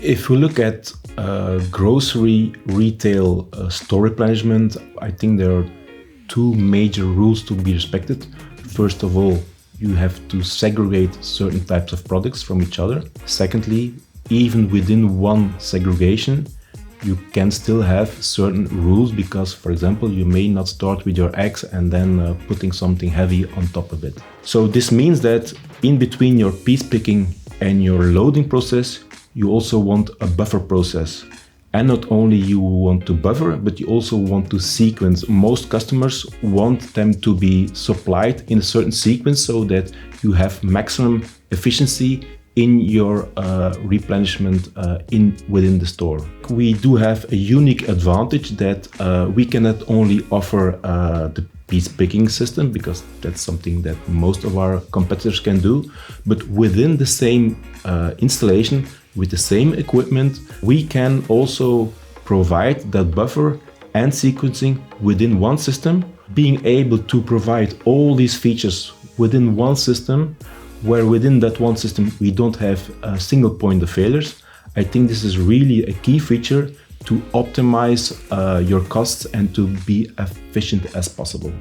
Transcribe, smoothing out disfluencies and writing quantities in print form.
If we look at grocery retail store replenishment, I think there are two major rules to be respected. First of all, you have to segregate certain types of products from each other. Secondly, even within one segregation, you can still have certain rules because, for example, you may not start with your eggs and then putting something heavy on top of it. So this means that in between your piece picking and your loading process, you also want a buffer process. And not only you want to buffer, but you also want to sequence. Most customers want them to be supplied in a certain sequence so that you have maximum efficiency in your replenishment within the store. We do have a unique advantage that we cannot only offer the piece picking system, because that's something that most of our competitors can do, but within the same installation, with the same equipment, we can also provide that buffer and sequencing within one system, being able to provide all these features within one system, where within that one system we don't have a single point of failures. I think this is really a key feature to optimize your costs and to be efficient as possible.